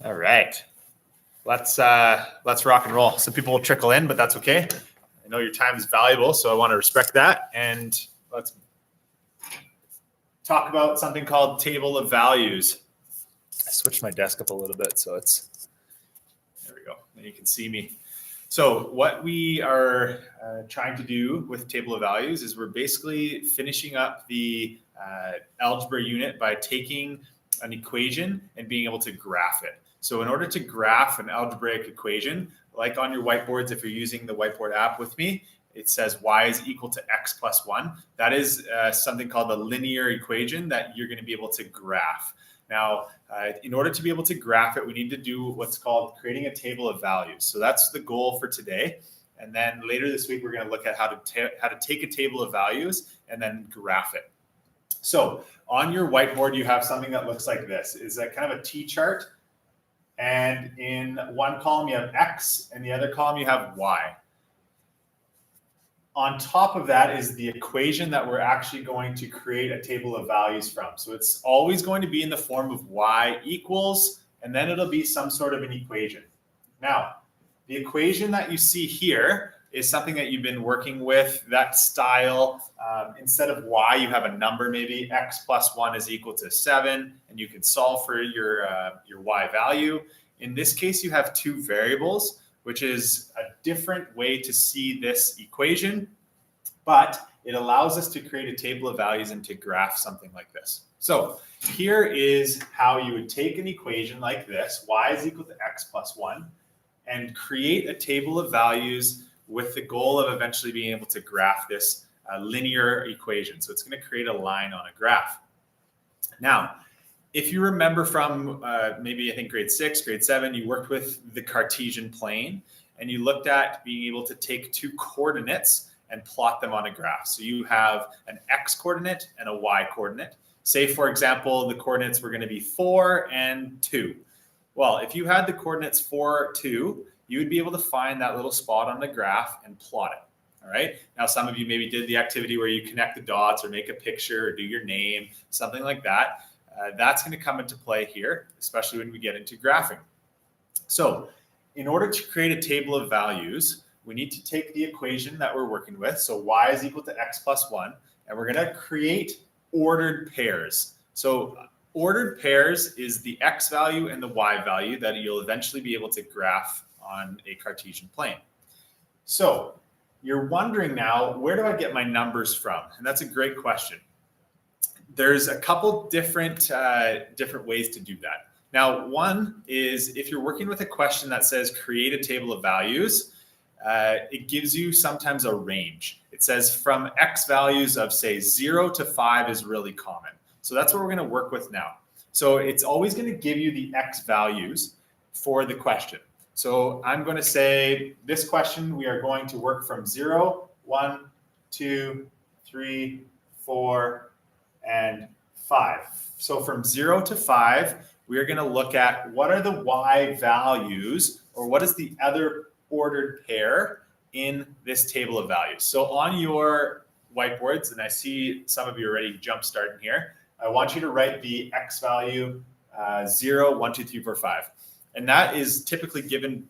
All right. Let's rock and roll. Some people will trickle in, but that's okay. I know your time is valuable, so I want to respect that. And let's talk about something called table of values. I switched my desk up a little bit, so there we go. And you can see me. So what we are trying to do with table of values is we're basically finishing up the algebra unit by taking an equation and being able to graph it. So in order to graph an algebraic equation, like on your whiteboards, if you're using the whiteboard app with me, it says y is equal to x plus 1. That is something called a linear equation that you're going to be able to graph. Now, in order to be able to graph it, we need to do what's called creating a table of values. So that's the goal for today. And then later this week, we're going to look at how to take a table of values and then graph it. So on your whiteboard, you have something that looks like this. It's a kind of a T-chart. And in one column, you have X, and the other column, you have Y. On top of that is the equation that we're actually going to create a table of values from. So it's always going to be in the form of Y equals, and then it'll be some sort of an equation. Now, the equation that you see here is something that you've been working with, that style. Instead of Y, you have a number, maybe X plus 1 is equal to 7, and you can solve for your Y value. In this case, you have two variables, which is a different way to see this equation, but it allows us to create a table of values and to graph something like this. So here is how you would take an equation like this, y is equal to x plus 1, and create a table of values with the goal of eventually being able to graph this linear equation. So it's going to create a line on a graph. Now, if you remember from maybe I think grade 6, grade 7, you worked with the Cartesian plane and you looked at being able to take two coordinates and plot them on a graph. So you have an x coordinate and a y coordinate. Say, for example, the coordinates were going to be 4 and 2. Well, if you had the coordinates 4, 2, you would be able to find that little spot on the graph and plot it. All right. Now, some of you maybe did the activity where you connect the dots or make a picture or do your name, something like that. That's going to come into play here, especially when we get into graphing. So in order to create a table of values, we need to take the equation that we're working with. So y is equal to x plus 1, and we're going to create ordered pairs. So ordered pairs is the x value and the y value that you'll eventually be able to graph on a Cartesian plane. So you're wondering now, where do I get my numbers from? And that's a great question. There's a couple different ways to do that. Now, one is if you're working with a question that says create a table of values, it gives you sometimes a range. It says from x values of say 0 to 5 is really common. So that's what we're going to work with now. So it's always going to give you the x values for the question. So I'm going to say this question, we are going to work from 0, 1, 2, 3, 4, and 5. So from 0 to 5, we are going to look at what are the y values, or what is the other ordered pair in this table of values. So on your whiteboards, and I see some of you already jump starting here, I want you to write the x value 0, 1, 2, 3, 4, 5. And that is typically given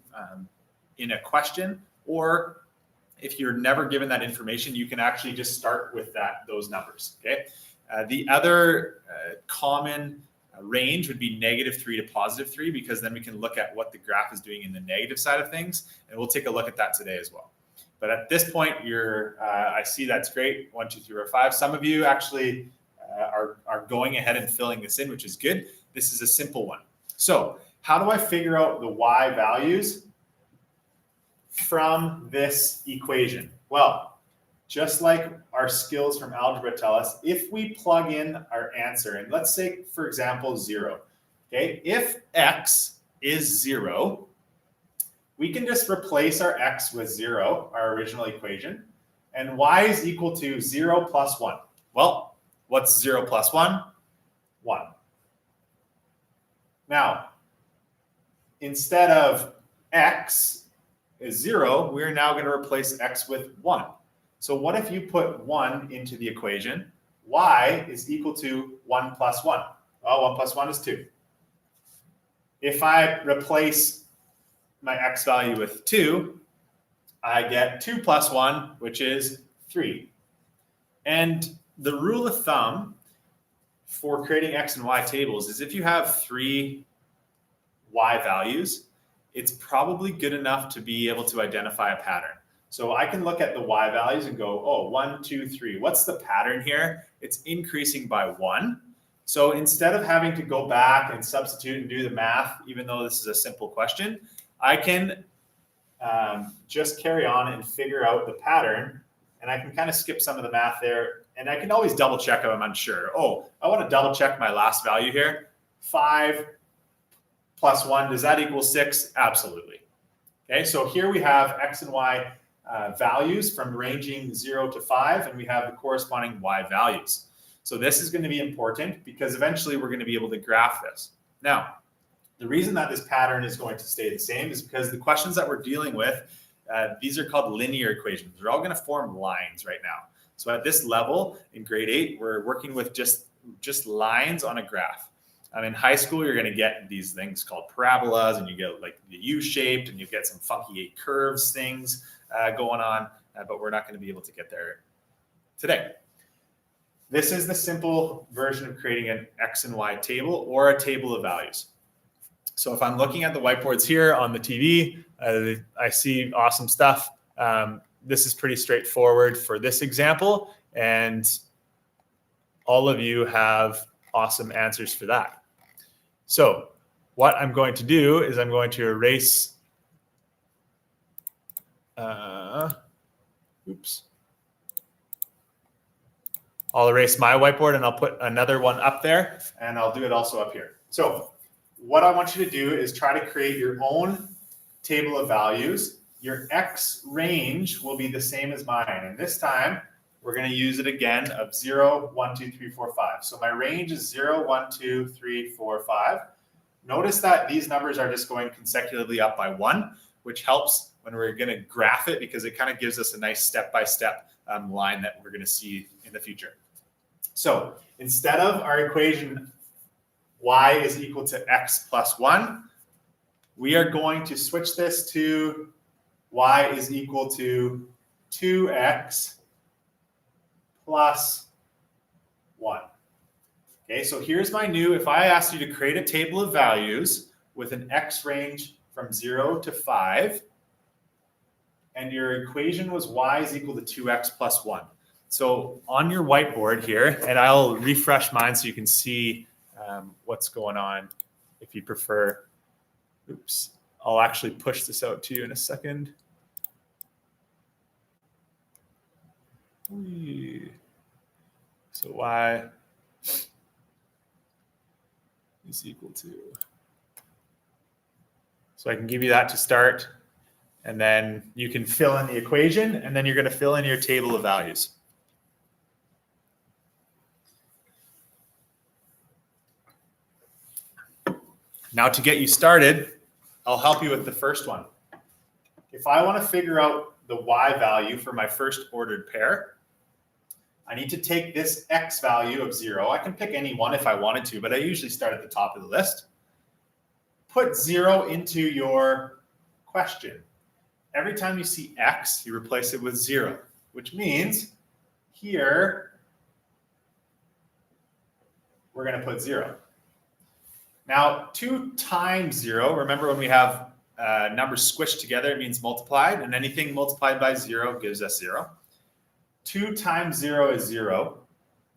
in a question, or if you're never given that information, you can actually just start with those numbers, okay? The other common range would be -3 to +3, because then we can look at what the graph is doing in the negative side of things, and we'll take a look at that today as well. But at this point, I see that's great, 1, 2, 3, 4, 5. Some of you actually are going ahead and filling this in, which is good. This is a simple one. So how do I figure out the y values from this equation? Well, just like our skills from algebra tell us, if we plug in our answer, and let's say, for example, 0, okay? If x is 0, we can just replace our x with 0, our original equation, and y is equal to 0 plus 1. Well, what's 0 plus 1? 1. Now, instead of x is 0, we're now going to replace x with 1. So what if you put 1 into the equation? Y is equal to 1 plus 1. Well, 1 plus 1 is 2. if I replace my x value with 2, I get 2 plus 1, which is 3. And the rule of thumb for creating x and y tables is if you have 3 y values, it's probably good enough to be able to identify a pattern. So I can look at the y values and go, oh, 1, 2, 3. What's the pattern here? It's increasing by 1. So instead of having to go back and substitute and do the math, even though this is a simple question, I can just carry on and figure out the pattern. And I can kind of skip some of the math there. And I can always double check if I'm unsure. Oh, I want to double check my last value here. 5 plus 1, does that equal 6? Absolutely. Okay, so here we have x and y values from ranging 0 to 5, and we have the corresponding y values. So this is going to be important because eventually we're going to be able to graph this. Now, the reason that this pattern is going to stay the same is because the questions that we're dealing with, these are called linear equations. They're all going to form lines right now. So at this level in grade 8, we're working with just lines on a graph. In high school, you're going to get these things called parabolas, and you get like the U-shaped, and you get some funky 8 curves things going on, but we're not going to be able to get there today. This is the simple version of creating an x and y table or a table of values. So if I'm looking at the whiteboards here on the TV, I see awesome stuff. This is pretty straightforward for this example, and all of you have awesome answers for that. So what I'm going to do is I'm going to erase, I'll erase my whiteboard and I'll put another one up there, and I'll do it also up here. So what I want you to do is try to create your own table of values. Your x range will be the same as mine. And this time, we're going to use it again of 0, 1, 2, 3, 4, 5. So my range is 0, 1, 2, 3, 4, 5. Notice that these numbers are just going consecutively up by 1, which helps when we're going to graph it because it kind of gives us a nice step-by-step line that we're going to see in the future. So instead of our equation y is equal to x plus 1, we are going to switch this to y is equal to 2x plus 1. Okay, so here's my new, if I asked you to create a table of values with an x range from 0 to 5, and your equation was y is equal to 2x plus 1. So on your whiteboard here, and I'll refresh mine so you can see what's going on if you prefer. Oops, I'll actually push this out to you in a second. So y is equal to, so I can give you that to start, and then you can fill in the equation, and then you're going to fill in your table of values. Now to get you started, I'll help you with the first one. If I want to figure out the y value for my first ordered pair, I need to take this x value of 0. I can pick any one if I wanted to, but I usually start at the top of the list. Put 0 into your question. Every time you see x, you replace it with 0, which means here we're going to put 0. Now, 2 times 0, remember when we have numbers squished together, it means multiplied, and anything multiplied by 0 gives us 0. 2 times 0 is 0,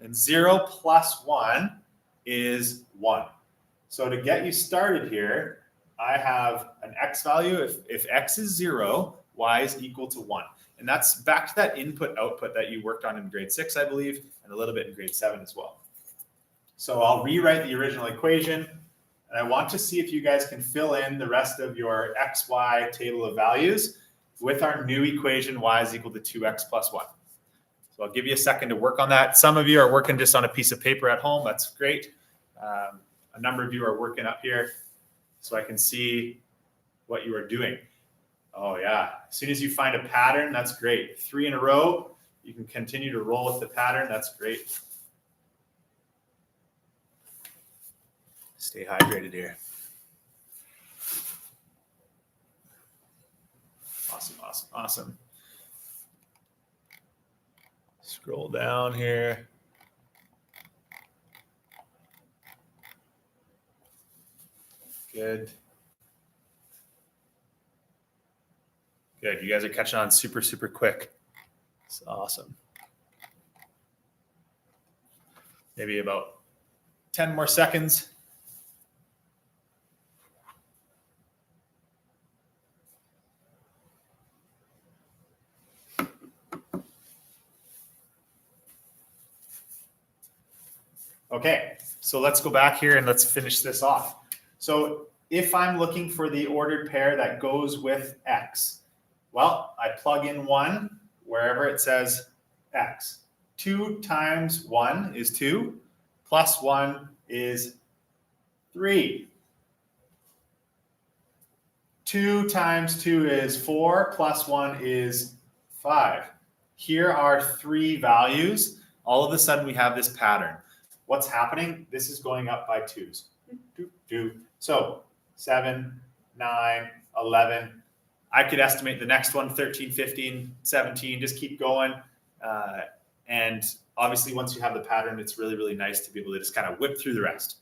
and 0 plus 1 is 1. So to get you started here, I have an x value. If x is 0, y is equal to 1. And that's back to that input-output that you worked on in grade 6, I believe, and a little bit in grade 7 as well. So I'll rewrite the original equation. And I want to see if you guys can fill in the rest of your x, y table of values with our new equation, y is equal to 2x plus 1. So I'll give you a second to work on that. Some of you are working just on a piece of paper at home. That's great. A number of you are working up here so I can see what you are doing. Oh, yeah. As soon as you find a pattern, that's great. 3 in a row, you can continue to roll with the pattern. That's great. Stay hydrated here. Awesome, awesome. Scroll down here. Good. Good. You guys are catching on super, super quick. It's awesome. Maybe about 10 more seconds. Okay, so let's go back here and let's finish this off. So if I'm looking for the ordered pair that goes with X, well, I plug in 1 wherever it says X. 2 times 1 is 2, plus 1 is 3. 2 times 2 is 4, plus 1 is 5. Here are 3 values. All of a sudden we have this pattern. What's happening? This is going up by 2s. So 7, 9, 11. I could estimate the next one, 13, 15, 17, just keep going. And obviously once you have the pattern, it's really, really nice to be able to just kind of whip through the rest.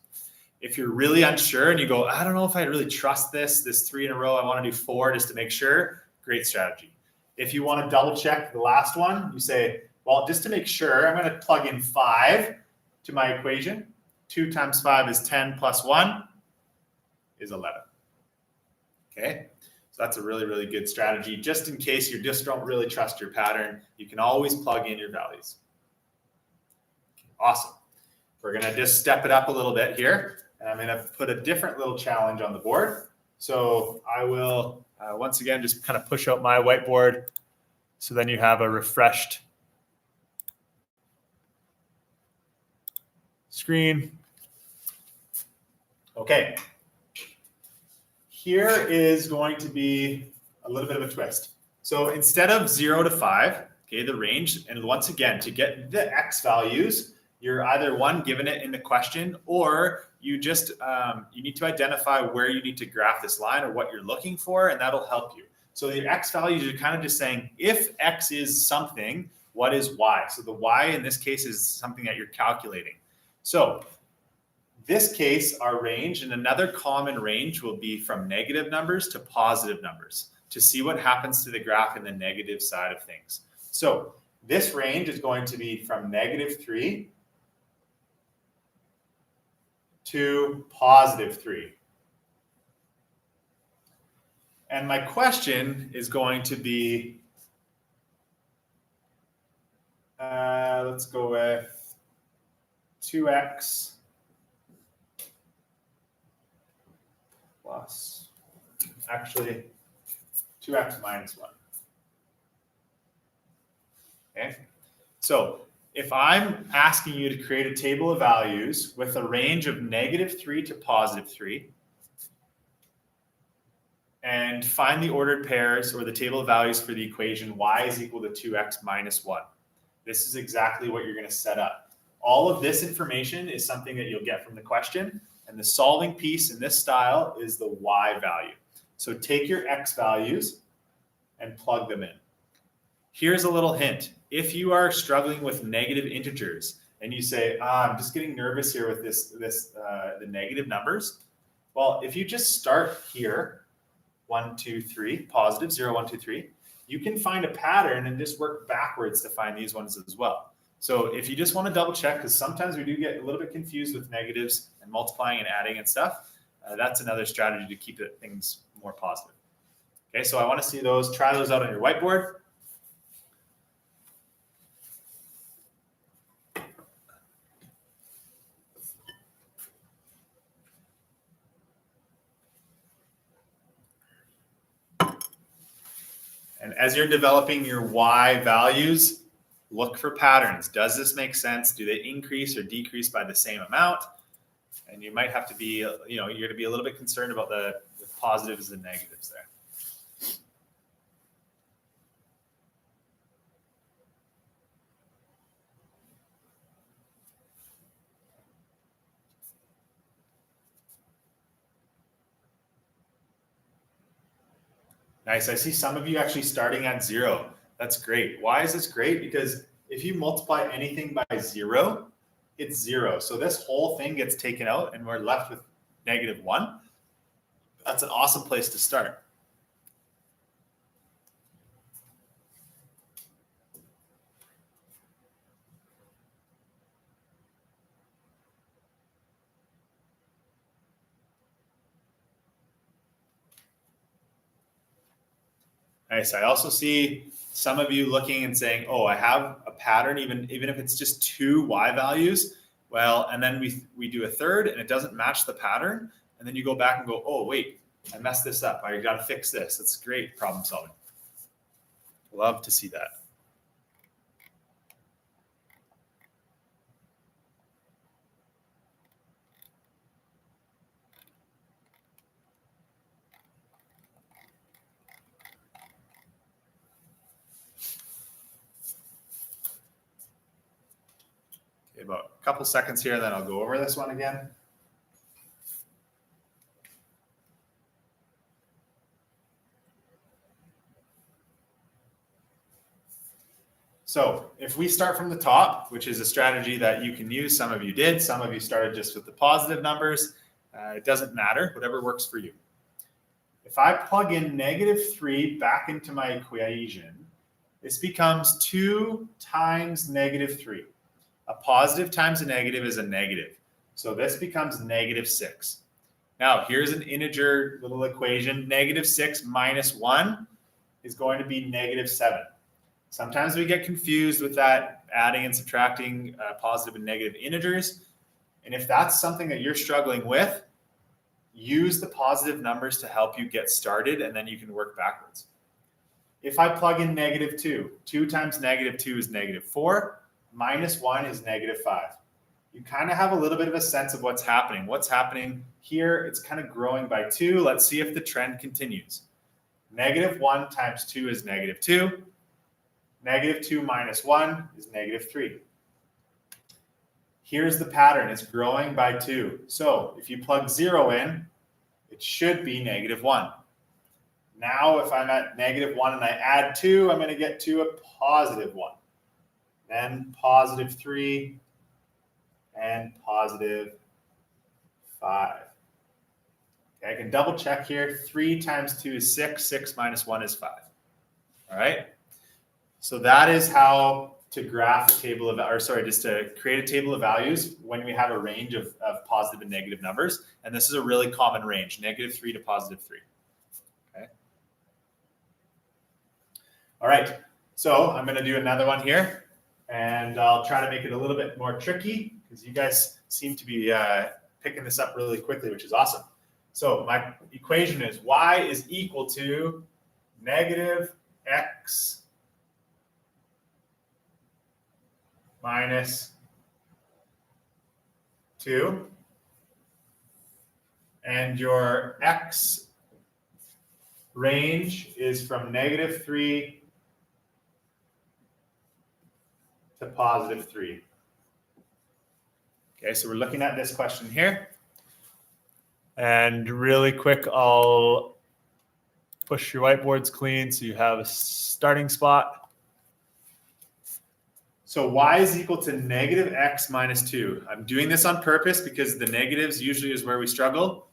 If you're really unsure and you go, I don't know if I really trust this 3 in a row, I want to do 4 just to make sure, great strategy. If you want to double check the last one, you say, well, just to make sure, I'm going to plug in 5 to my equation. 2 times 5 is 10 plus 1 is 11. Okay, so that's a really, really good strategy. Just in case you just don't really trust your pattern, you can always plug in your values. Awesome. We're going to just step it up a little bit here. And I'm going to put a different little challenge on the board. So I will, once again, just kind of push out my whiteboard. So then you have a refreshed screen. Okay. Here is going to be a little bit of a twist. So instead of 0 to 5, okay, the range, and once again, to get the X values, you're either one, given it in the question, or you just, you need to identify where you need to graph this line or what you're looking for, and that'll help you. So the X values are kind of just saying, if X is something, what is Y? So the Y in this case is something that you're calculating. So this case, our range, and another common range will be from negative numbers to positive numbers to see what happens to the graph in the negative side of things. So this range is going to be from -3 to +3. And my question is going to be, let's go with 2x plus, actually 2x minus 1. Okay, so if I'm asking you to create a table of values with a range of -3 to +3 and find the ordered pairs or the table of values for the equation y is equal to 2x minus 1, this is exactly what you're going to set up. All of this information is something that you'll get from the question, and the solving piece in this style is the y value. So take your x values and plug them in. Here's a little hint. If you are struggling with negative integers and you say, I'm just getting nervous here with the negative numbers, well, if you just start here, 1, 2, 3, positive, 0, 1, 2, 3, you can find a pattern and just work backwards to find these ones as well. So if you just want to double check, because sometimes we do get a little bit confused with negatives and multiplying and adding and stuff, that's another strategy to keep things more positive. Okay, so I want to see those. Try those out on your whiteboard. And as you're developing your y values, look for patterns. Does this make sense? Do they increase or decrease by the same amount? And you might have to be, you're going to be a little bit concerned about the positives and negatives there. Nice. I see some of you actually starting at 0. That's great. Why is this great? Because if you multiply anything by 0, it's 0. So this whole thing gets taken out and we're left with -1. That's an awesome place to start. Nice. I also see some of you looking and saying, oh, I have a pattern, even if it's just 2 y values. Well, and then we do a third and it doesn't match the pattern. And then you go back and go, oh, wait, I messed this up. I got to fix this. That's great problem solving. Love to see that. Okay, about a couple seconds here, then I'll go over this one again. So if we start from the top, which is a strategy that you can use, some of you did, some of you started just with the positive numbers. It doesn't matter, whatever works for you. If I plug in -3 back into my equation, this becomes 2 times -3. A positive times a negative is a negative. So this becomes -6. Now here's an integer little equation. -6 minus 1 is going to be -7. Sometimes we get confused with that, adding and subtracting positive and negative integers. And if that's something that you're struggling with, use the positive numbers to help you get started, and then you can work backwards. If I plug in -2, 2 times -2 is -4, minus 1 is -5. You kind of have a little bit of a sense of what's happening. What's happening here, it's kind of growing by 2. Let's see if the trend continues. -1 times 2 is -2. -2 minus 1 is -3. Here's the pattern. It's growing by 2. So if you plug 0 in, it should be -1. Now, if I'm at -1 and I add 2, I'm going to get to a +1. Then +3 and +5. Okay, I can double check here. 3 times 2 is 6. 6 minus 1 is 5. All right. So that is how to graph a table of, or sorry, just to create a table of values when we have a range of positive and negative numbers. And this is a really common range, -3 to +3. Okay. All right. So I'm going to do another one here, and I'll try to make it a little bit more tricky because you guys seem to be picking this up really quickly, which is awesome. So my equation is y is equal to -x minus 2, and your x range is from -3 to +3. Okay, so we're looking at this question here. And really quick, I'll push your whiteboards clean so you have a starting spot. So y is equal to -x minus 2. I'm doing this on purpose because the negatives usually is where we struggle.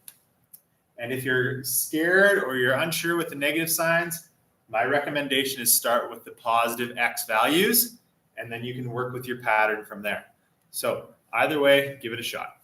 And if you're scared or you're unsure with the negative signs, my recommendation is start with the positive x values, and then you can work with your pattern from there. So either way, give it a shot.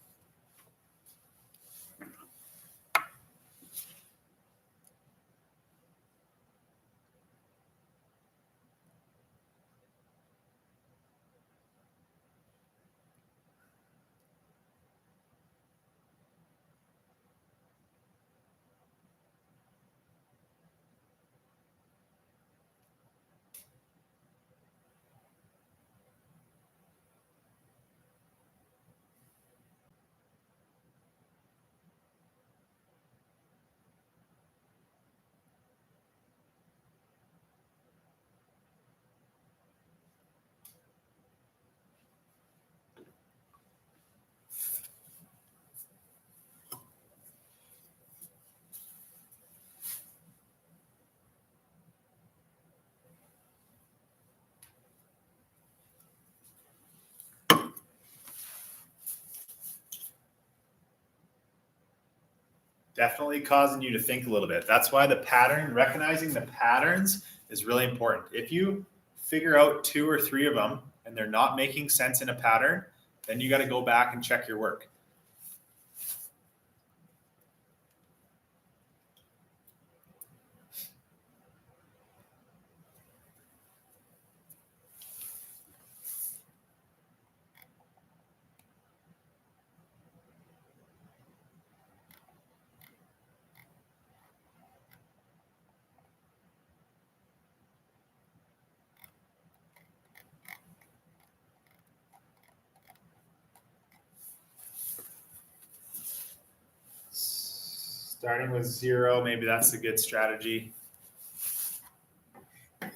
definitely causing you to think a little bit. That's why the pattern, recognizing the patterns is really important. If you figure out 2 or 3 of them and they're not making sense in a pattern, then you got to go back and check your work. Starting with 0, maybe that's a good strategy. A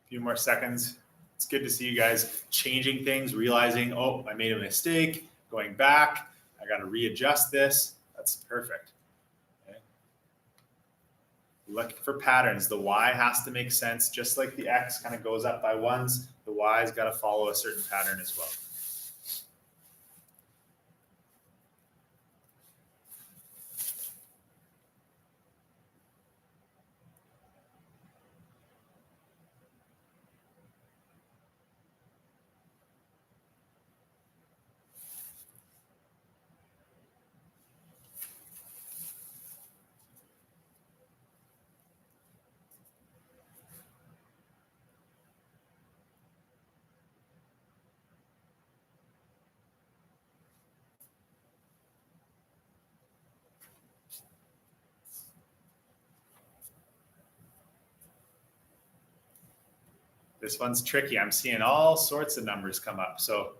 few more seconds. It's good to see you guys changing things, realizing, oh, I made a mistake, going back. I got to readjust this. That's perfect. Okay. Look for patterns. The Y has to make sense. Just like the X kind of goes up by ones, the Y's got to follow a certain pattern as well. This one's tricky. I'm seeing all sorts of numbers come up. So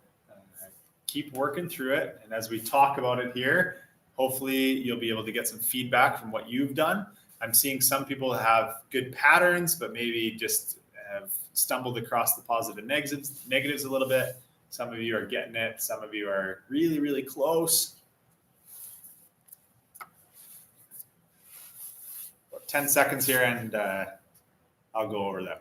keep working through it. And as we talk about it here, hopefully you'll be able to get some feedback from what you've done. I'm seeing some people have good patterns, but maybe just have stumbled across the positive and negatives a little bit. Some of you are getting it. Some of you are really, really close. About 10 seconds here and I'll go over them.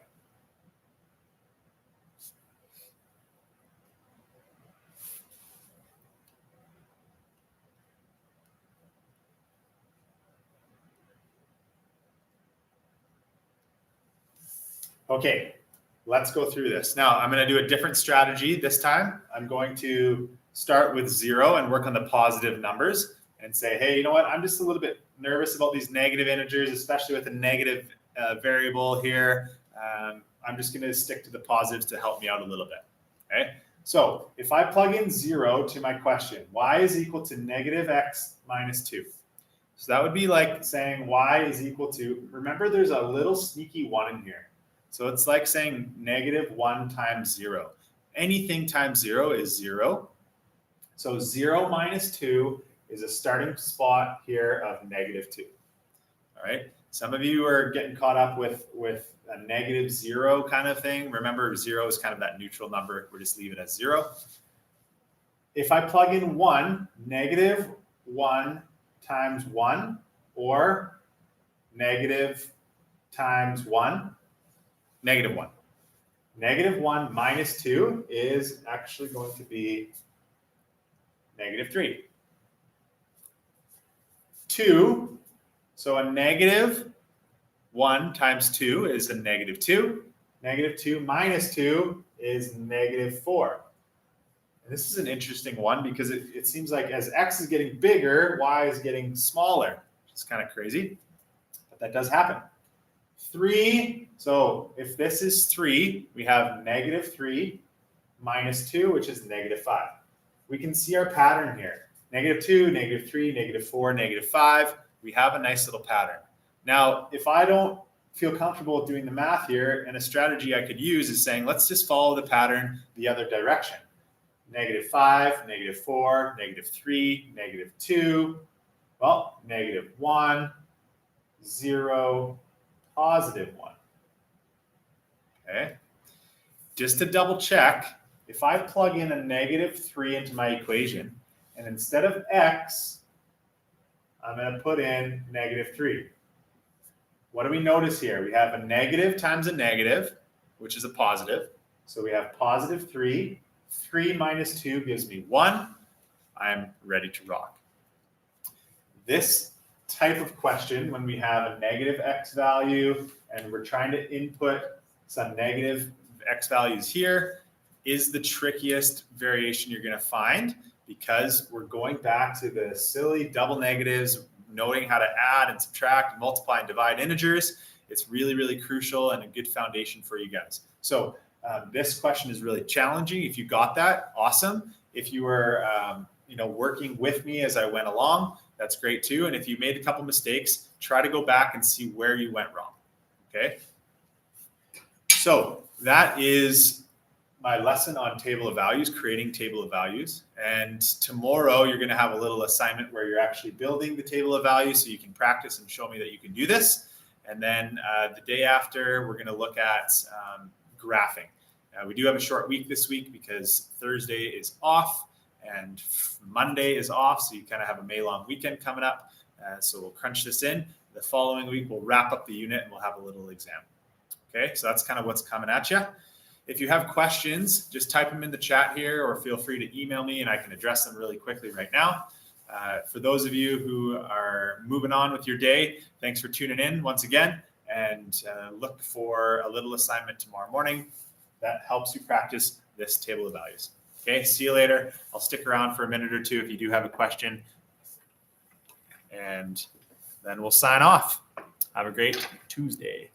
Okay, let's go through this. Now, I'm going to do a different strategy this time. I'm going to start with 0 and work on the positive numbers and say, hey, you know what? I'm just a little bit nervous about these negative integers, especially with a negative variable here. I'm just going to stick to the positives to help me out a little bit. Okay, so if I plug in 0 to my question, y is equal to negative x minus 2. So that would be like saying y is equal to, remember there's a little sneaky 1 in here. So it's like saying negative 1 times 0. Anything times 0 is 0. So 0 minus 2 is a starting spot here of negative 2. All right. Some of you are getting caught up with a negative 0 kind of thing. Remember, 0 is kind of that neutral number. We're just leave it as 0. If I plug in 1, negative 1 times 1, or negative times 1, negative 1. Negative 1 minus 2 is actually going to be negative 3. 2, so a negative 1 times 2 is a negative 2. Negative 2 minus 2 is negative 4. And this is an interesting one because it seems like as x is getting bigger, y is getting smaller, which is kind of crazy, but that does happen. 3, so if this is 3, we have negative 3 minus 2, which is negative 5. We can see our pattern here. Negative 2, negative 3, negative 4, negative 5. We have a nice little pattern. Now, if I don't feel comfortable with doing the math here, and a strategy I could use is saying, let's just follow the pattern the other direction. Negative 5, negative 4, negative 3, negative 2. Well, negative 1, 0, positive 1. Okay. Just to double check, if I plug in a negative 3 into my equation, and instead of x, I'm going to put in -3. What do we notice here? We have a negative times a negative, which is a positive. So we have +3. 3 minus 2 gives me 1. I'm ready to rock. This type of question, when we have a negative x value and we're trying to input some negative x values here, is the trickiest variation you're going to find, because we're going back to the silly double negatives, knowing how to add and subtract, multiply and divide integers. It's really, really crucial and a good foundation for you guys. So this question is really challenging. If you got that, awesome. If you were working with me as I went along, that's great too. And if you made a couple mistakes, try to go back and see where you went wrong. Okay. So that is my lesson on table of values, creating table of values. And tomorrow you're going to have a little assignment where you're actually building the table of values so you can practice and show me that you can do this. And then the day after, we're going to look at graphing. We do have a short week this week because Thursday is off and Monday is off. So you kind of have a May-long weekend coming up. So we'll crunch this in. The following week, we'll wrap up the unit and we'll have a little exam. Okay, so that's kind of what's coming at you. If you have questions, just type them in the chat here or feel free to email me and I can address them really quickly right now. For those of you who are moving on with your day, thanks for tuning in once again, and look for a little assignment tomorrow morning that helps you practice this table of values. Okay, see you later. I'll stick around for a minute or two if you do have a question, and then we'll sign off. Have a great Tuesday.